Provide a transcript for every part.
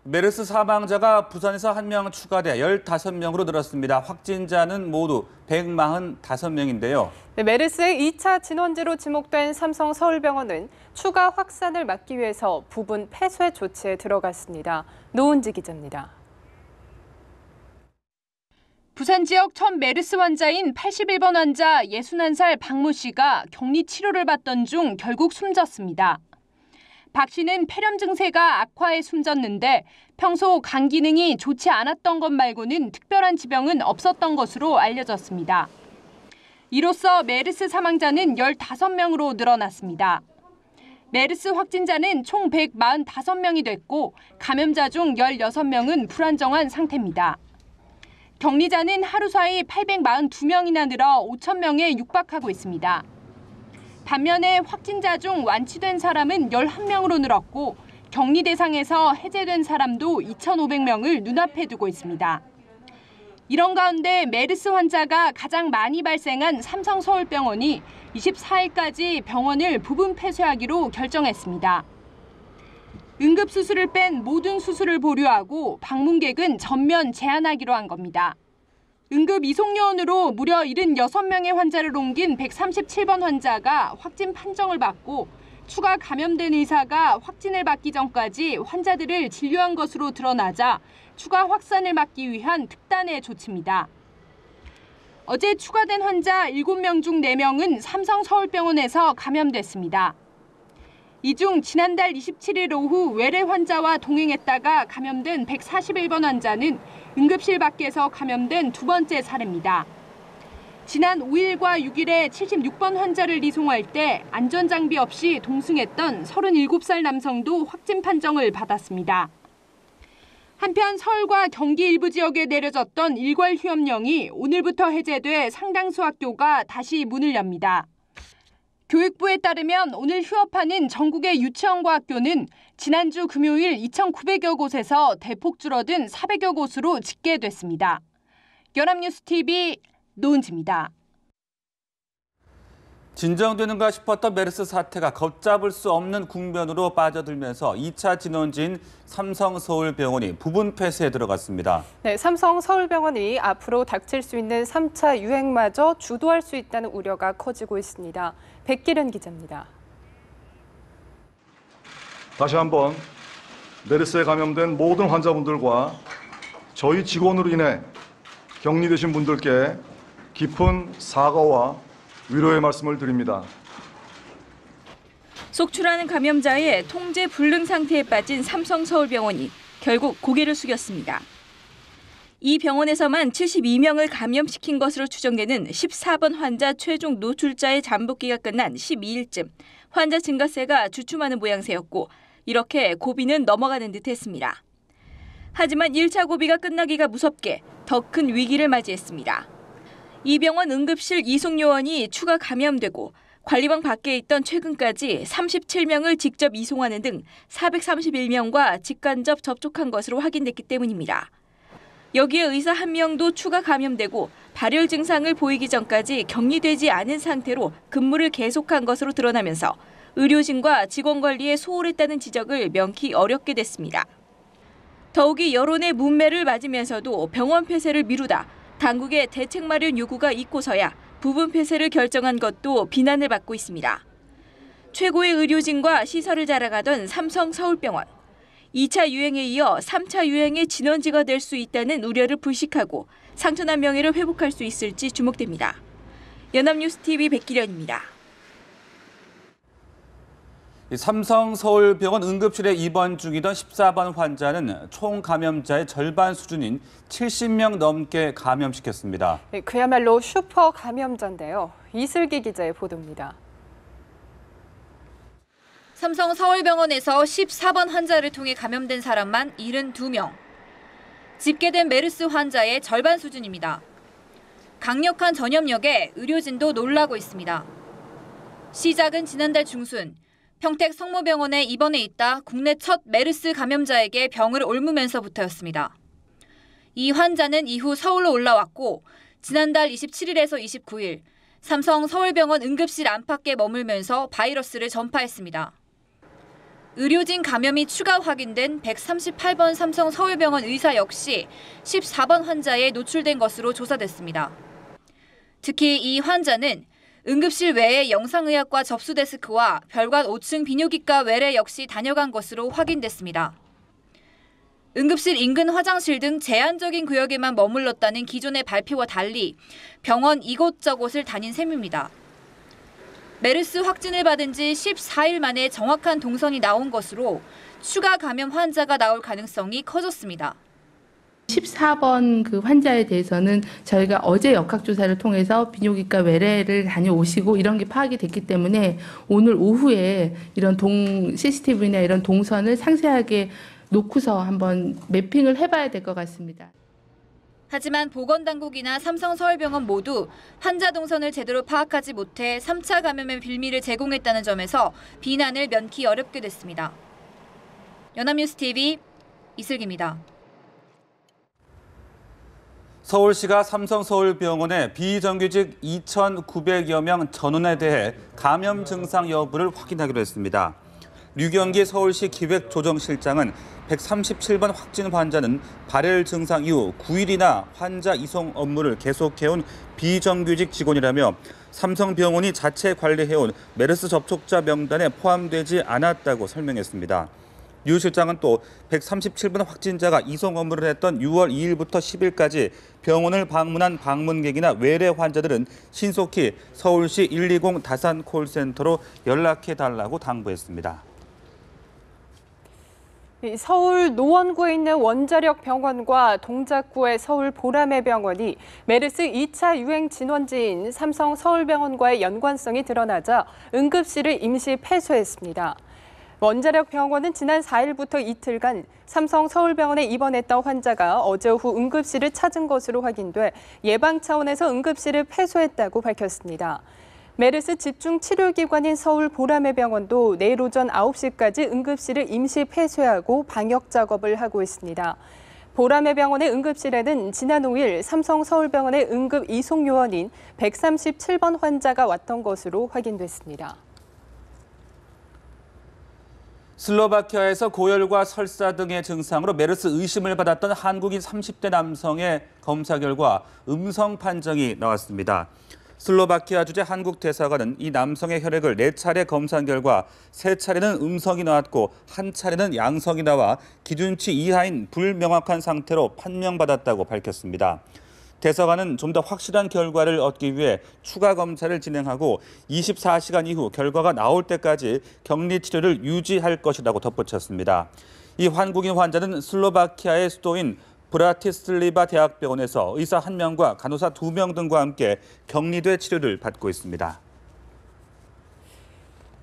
메르스 사망자가 부산에서 1명 추가돼 15명으로 늘었습니다. 확진자는 모두 145명인데요. 메르스의 2차 진원지로 지목된 삼성서울병원은 추가 확산을 막기 위해서 부분 폐쇄 조치에 들어갔습니다. 노은지 기자입니다. 부산 지역 첫 메르스 환자인 81번 환자 61살 박모 씨가 격리 치료를 받던 중 결국 숨졌습니다. 박 씨는 폐렴 증세가 악화해 숨졌는데 평소 간 기능이 좋지 않았던 것 말고는 특별한 지병은 없었던 것으로 알려졌습니다. 이로써 메르스 사망자는 15명으로 늘어났습니다. 메르스 확진자는 총 145명이 됐고 감염자 중 16명은 불안정한 상태입니다. 격리자는 하루 사이 842명이나 늘어 5,000명에 육박하고 있습니다. 반면에 확진자 중 완치된 사람은 11명으로 늘었고 격리 대상에서 해제된 사람도 2,500명을 눈앞에 두고 있습니다. 이런 가운데 메르스 환자가 가장 많이 발생한 삼성서울병원이 24일까지 병원을 부분 폐쇄하기로 결정했습니다. 응급수술을 뺀 모든 수술을 보류하고 방문객은 전면 제한하기로 한 겁니다. 응급 이송요원으로 무려 76명의 환자를 옮긴 137번 환자가 확진 판정을 받고 추가 감염된 의사가 확진을 받기 전까지 환자들을 진료한 것으로 드러나자 추가 확산을 막기 위한 특단의 조치입니다. 어제 추가된 환자 7명 중 4명은 삼성서울병원에서 감염됐습니다. 이 중 지난달 27일 오후 외래 환자와 동행했다가 감염된 141번 환자는 응급실 밖에서 감염된 두 번째 사례입니다. 지난 5일과 6일에 76번 환자를 이송할 때 안전장비 없이 동승했던 37살 남성도 확진 판정을 받았습니다. 한편 서울과 경기 일부 지역에 내려졌던 일괄 휴업령이 오늘부터 해제돼 상당수 학교가 다시 문을 엽니다. 교육부에 따르면 오늘 휴업하는 전국의 유치원과 학교는 지난주 금요일 2,900여 곳에서 대폭 줄어든 400여 곳으로 집계됐습니다. 연합뉴스TV 노은지입니다. 진정되는가 싶었던 메르스 사태가 걷잡을 수 없는 국면으로 빠져들면서 2차 진원지인 삼성서울병원이 부분 폐쇄에 들어갔습니다. 네, 삼성서울병원이 앞으로 닥칠 수 있는 3차 유행마저 주도할 수 있다는 우려가 커지고 있습니다. 백기련 기자입니다. 다시 한번 메르스에 감염된 모든 환자분들과 저희 직원으로 인해 격리되신 분들께 깊은 사과와 위로의 말씀을 드립니다. 속출하는 감염자의 통제 불능 상태에 빠진 삼성서울병원이 결국 고개를 숙였습니다. 이 병원에서만 72명을 감염시킨 것으로 추정되는 14번 환자 최종 노출자의 잠복기가 끝난 12일쯤 환자 증가세가 주춤하는 모양새였고 이렇게 고비는 넘어가는 듯했습니다. 하지만 1차 고비가 끝나기가 무섭게 더 큰 위기를 맞이했습니다. 이 병원 응급실 이송요원이 추가 감염되고 관리방 밖에 있던 최근까지 37명을 직접 이송하는 등 431명과 직간접 접촉한 것으로 확인됐기 때문입니다. 여기에 의사 1명도 추가 감염되고 발열 증상을 보이기 전까지 격리되지 않은 상태로 근무를 계속한 것으로 드러나면서 의료진과 직원 관리에 소홀했다는 지적을 명키 어렵게 됐습니다. 더욱이 여론의 문매를 맞으면서도 병원 폐쇄를 미루다 당국의 대책 마련 요구가 있고서야 부분 폐쇄를 결정한 것도 비난을 받고 있습니다. 최고의 의료진과 시설을 자랑하던 삼성서울병원. 2차 유행에 이어 3차 유행의 진원지가 될 수 있다는 우려를 불식하고 상처난 명예를 회복할 수 있을지 주목됩니다. 연합뉴스TV 백기련입니다. 삼성서울병원 응급실에 입원 중이던 14번 환자는 총 감염자의 절반 수준인 70명 넘게 감염시켰습니다. 네, 그야말로 슈퍼 감염자인데요. 이슬기 기자의 보도입니다. 삼성서울병원에서 14번 환자를 통해 감염된 사람만 72명. 집계된 메르스 환자의 절반 수준입니다. 강력한 전염력에 의료진도 놀라고 있습니다. 시작은 지난달 중순. 평택 성모병원에 입원해 있다 국내 첫 메르스 감염자에게 병을 옮으면서부터였습니다. 이 환자는 이후 서울로 올라왔고 지난달 27일에서 29일 삼성서울병원 응급실 안팎에 머물면서 바이러스를 전파했습니다. 의료진 감염이 추가 확인된 138번 삼성 서울병원 의사 역시 14번 환자에 노출된 것으로 조사됐습니다. 특히 이 환자는 응급실 외에 영상의학과 접수 데스크와 별관 5층 비뇨기과 외래 역시 다녀간 것으로 확인됐습니다. 응급실 인근 화장실 등 제한적인 구역에만 머물렀다는 기존의 발표와 달리 병원 이곳저곳을 다닌 셈입니다. 메르스 확진을 받은 지 14일 만에 정확한 동선이 나온 것으로 추가 감염 환자가 나올 가능성이 커졌습니다. 14번 그 환자에 대해서는 저희가 어제 역학조사를 통해서 비뇨기과 외래를 다녀오시고 이런 게 파악이 됐기 때문에 오늘 오후에 이런 CCTV나 이런 동선을 상세하게 놓고서 한번 매핑을 해봐야 될 것 같습니다. 하지만 보건당국이나 삼성서울병원 모두 환자 동선을 제대로 파악하지 못해 3차 감염의 빌미를 제공했다는 점에서 비난을 면키 어렵게 됐습니다. 연합뉴스TV 이슬기입니다. 서울시가 삼성서울병원의 비정규직 2,900여 명 전원에 대해 감염 증상 여부를 확인하기로 했습니다. 류경기 서울시 기획조정실장은 137번 확진 환자는 발열 증상 이후 9일이나 환자 이송 업무를 계속해온 비정규직 직원이라며 삼성병원이 자체 관리해온 메르스 접촉자 명단에 포함되지 않았다고 설명했습니다. 류 실장은 또 137번 확진자가 이송 업무를 했던 6월 2일부터 10일까지 병원을 방문한 방문객이나 외래 환자들은 신속히 서울시 120 다산 콜센터로 연락해달라고 당부했습니다. 서울 노원구에 있는 원자력 병원과 동작구의 서울 보라매 병원이 메르스 2차 유행 진원지인 삼성 서울병원과의 연관성이 드러나자 응급실을 임시 폐쇄했습니다. 원자력 병원은 지난 4일부터 이틀간 삼성 서울병원에 입원했던 환자가 어제 오후 응급실을 찾은 것으로 확인돼 예방 차원에서 응급실을 폐쇄했다고 밝혔습니다. 메르스 집중치료기관인 서울 보라매 병원도 내일 오전 9시까지 응급실을 임시 폐쇄하고 방역 작업을 하고 있습니다. 보라매 병원의 응급실에는 지난 5일 삼성 서울병원의 응급 이송 요원인 137번 환자가 왔던 것으로 확인됐습니다. 슬로바키아에서 고열과 설사 등의 증상으로 메르스 의심을 받았던 한국인 30대 남성의 검사 결과 음성 판정이 나왔습니다. 슬로바키아 주재 한국 대사관은 이 남성의 혈액을 4차례 검사한 결과 3차례는 음성이 나왔고 1차례는 양성이 나와 기준치 이하인 불명확한 상태로 판명받았다고 밝혔습니다. 대사관은 좀 더 확실한 결과를 얻기 위해 추가 검사를 진행하고 24시간 이후 결과가 나올 때까지 격리 치료를 유지할 것이라고 덧붙였습니다. 이 한국인 환자는 슬로바키아의 수도인 브라티슬리바 대학병원에서 의사 1명과 간호사 2명 등과 함께 격리돼 치료를 받고 있습니다.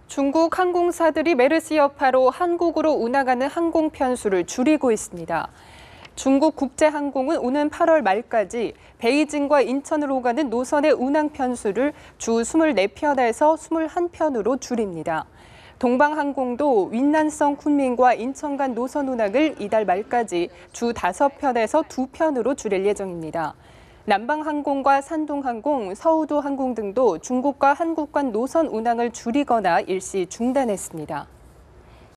중국 항공사들이 메르스 여파로 한국으로 운항하는 항공 편수를 줄이고 있습니다. 중국 국제항공은 오는 8월 말까지 베이징과 인천으로 가는 노선의 운항 편수를 주 24편에서 21편으로 줄입니다. 동방항공도 윈난성 쿤밍과 인천 간 노선 운항을 이달 말까지 주 5편에서 2편으로 줄일 예정입니다. 남방항공과 산동항공, 서우도항공 등도 중국과 한국 간 노선 운항을 줄이거나 일시 중단했습니다.